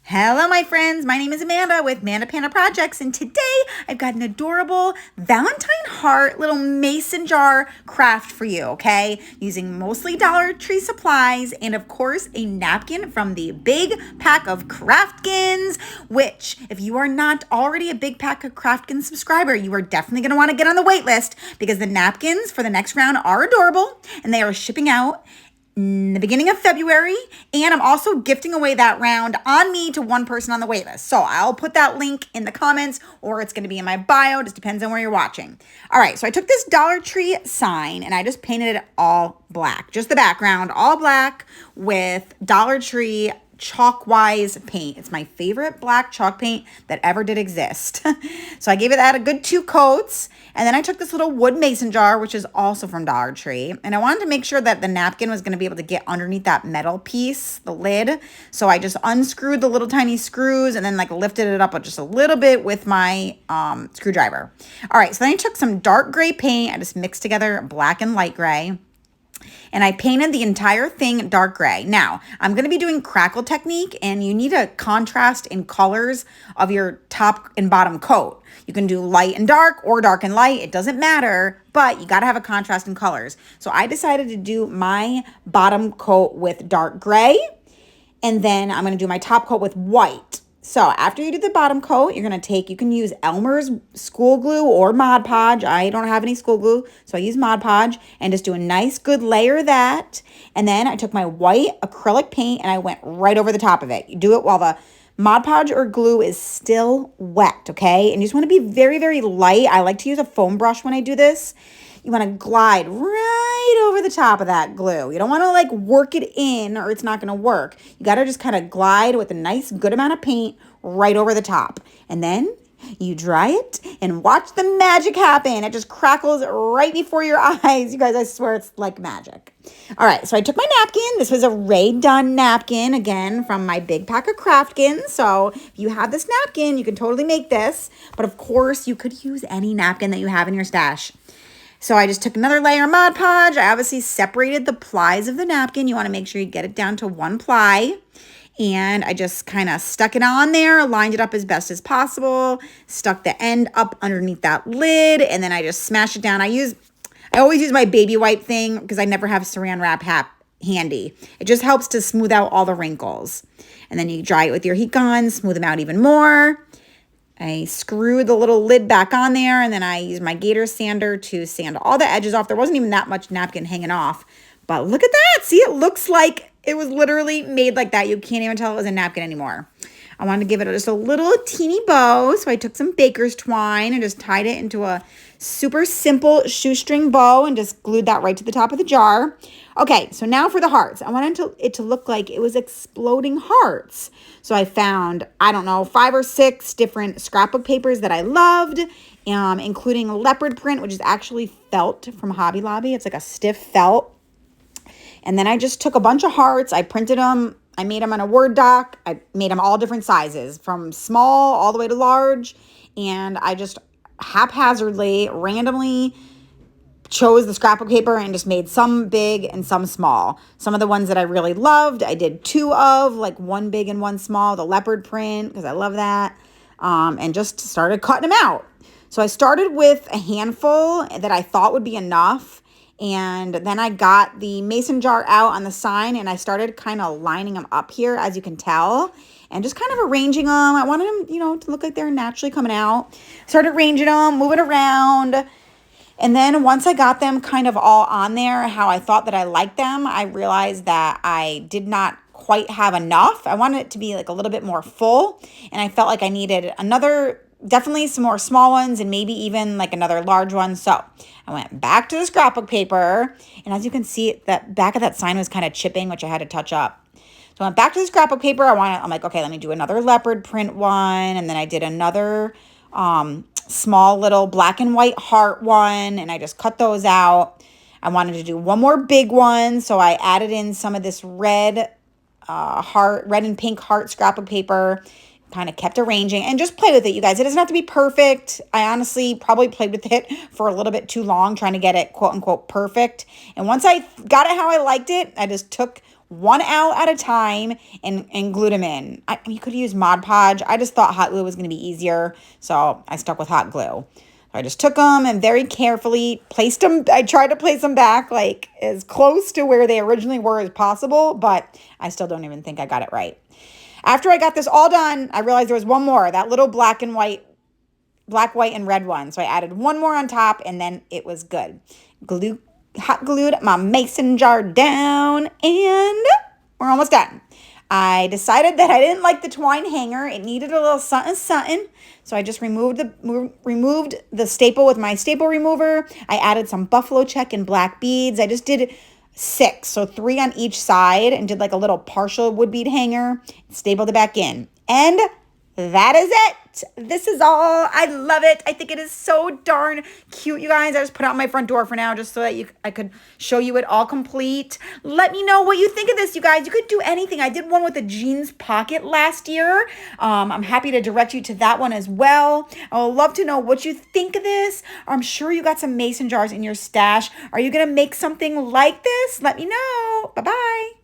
Hello, my friends. My name is Amanda with Manda Panda Projects, and today I've got an adorable Valentine heart little mason jar craft for you, okay? Using mostly Dollar Tree supplies and, of course, a napkin from the Big Pack of Craftkins, which, if you are not already a Big Pack of Craftkins subscriber, you are definitely going to want to get on the wait list because the napkins for the next round are adorable and they are shipping out in the beginning of February, and I'm also gifting away that round on me to one person on the waitlist. So I'll put that link in the comments, or it's going to be in my bio. Just depends on where you're watching. All right, so I took this Dollar Tree sign and I just painted it all black, just the background, all black with Dollar Tree Chalkwise paint. It's my favorite black chalk paint that ever did exist. So I gave it that a good 2 coats. And then I took this little wood mason jar, which is also from Dollar Tree. And I wanted to make sure that the napkin was going to be able to get underneath that metal piece, the lid. So I just unscrewed the little tiny screws and then like lifted it up just a little bit with my screwdriver. All right, so then I took some dark gray paint. I just mixed together black and light gray. And I painted the entire thing dark gray. Now, I'm going to be doing crackle technique, and you need a contrast in colors of your top and bottom coat. You can do light and dark or dark and light. It doesn't matter, but you got to have a contrast in colors. So I decided to do my bottom coat with dark gray, and then I'm going to do my top coat with white. So after you do the bottom coat, you're going to take, you can use Elmer's school glue or Mod Podge. I don't have any school glue, so I use Mod Podge and just do a nice good layer of that. And then I took my white acrylic paint and I went right over the top of it. You do it while the Mod Podge or glue is still wet, okay? And you just want to be very, very light. I like to use a foam brush when I do this. You want to glide right over the top of that glue. You don't want to like work it in or it's not going to work. You got to just kind of glide with a nice good amount of paint right over the top. And then you dry it and watch the magic happen. It just crackles right before your eyes. You guys, I swear it's like magic. All right, so I took my napkin. This was a Rae Dunn napkin, again, from my Big Pack of Craftkins. So if you have this napkin, you can totally make this. But of course, you could use any napkin that you have in your stash. So I just took another layer of Mod Podge. I obviously separated the plies of the napkin. You want to make sure you get it down to 1 ply. And I just kind of stuck it on there, lined it up as best as possible, stuck the end up underneath that lid, and then I just smashed it down. I always use my baby wipe thing because I never have saran wrap handy. It just helps to smooth out all the wrinkles. And then you dry it with your heat gun, smooth them out even more. I screwed the little lid back on there, and then I used my gator sander to sand all the edges off. There wasn't even that much napkin hanging off, but look at that. See, it looks like it was literally made like that. You can't even tell it was a napkin anymore. I wanted to give it just a little teeny bow, so I took some baker's twine and just tied it into a super simple shoestring bow and just glued that right to the top of the jar. Okay, so now for the hearts. I wanted it to look like it was exploding hearts. So I found, I don't know, 5 or 6 different scrapbook papers that I loved, including leopard print, which is actually felt from Hobby Lobby. It's like a stiff felt. And then I just took a bunch of hearts. I printed them. I made them on a Word doc. I made them all different sizes, from small all the way to large. And I just haphazardly, randomly chose the scrapbook paper and just made some big and some small. Some of the ones that I really loved, I did 2 of, like 1 big and 1 small, the leopard print, because I love that, and just started cutting them out. So I started with a handful that I thought would be enough, and then I got the mason jar out on the sign, and I started kind of lining them up here, as you can tell, and just kind of arranging them. I wanted them, to look like they're naturally coming out. Started arranging them, moving around. And then once I got them kind of all on there, how I thought that I liked them, I realized that I did not quite have enough. I wanted it to be like a little bit more full. And I felt like I needed definitely some more small ones and maybe even like another large one. So I went back to the scrapbook paper. And as you can see, the back of that sign was kind of chipping, which I had to touch up. So I went back to the scrapbook paper. I'm like, okay, let me do another leopard print one. And then I did another small little black and white heart one, and I just cut those out. I wanted to do one more big one, so I added in some of this red and pink heart scrapbook paper, kind of kept arranging, and just play with it, you guys. It doesn't have to be perfect. I honestly probably played with it for a little bit too long, trying to get it quote unquote perfect. And once I got it how I liked it, I just took one out at a time and glued them in. You could use Mod Podge. I just thought hot glue was going to be easier, so I stuck with hot glue. I just took them and very carefully placed them. I tried to place them back like as close to where they originally were as possible, but I still don't even think I got it right. After I got this all done, I realized there was one more, that little black, white, and red one. So I added one more on top, and then it was good. Hot glued my mason jar down, and we're almost done. I decided that I didn't like the twine hanger. It needed a little something, something. So I just removed the staple with my staple remover. I added some buffalo check and black beads. I just did 6, so 3 on each side, and did like a little partial wood bead hanger, stapled it back in. And that is it. This is all. I love it. I think it is so darn cute, you guys. I just put it out my front door for now just so that I could show you it all complete. Let me know what you think of this, you guys. You could do anything. I did one with a jeans pocket last year. I'm happy to direct you to that one as well. I would love to know what you think of this. I'm sure you got some mason jars in your stash. Are you going to make something like this? Let me know. Bye-bye.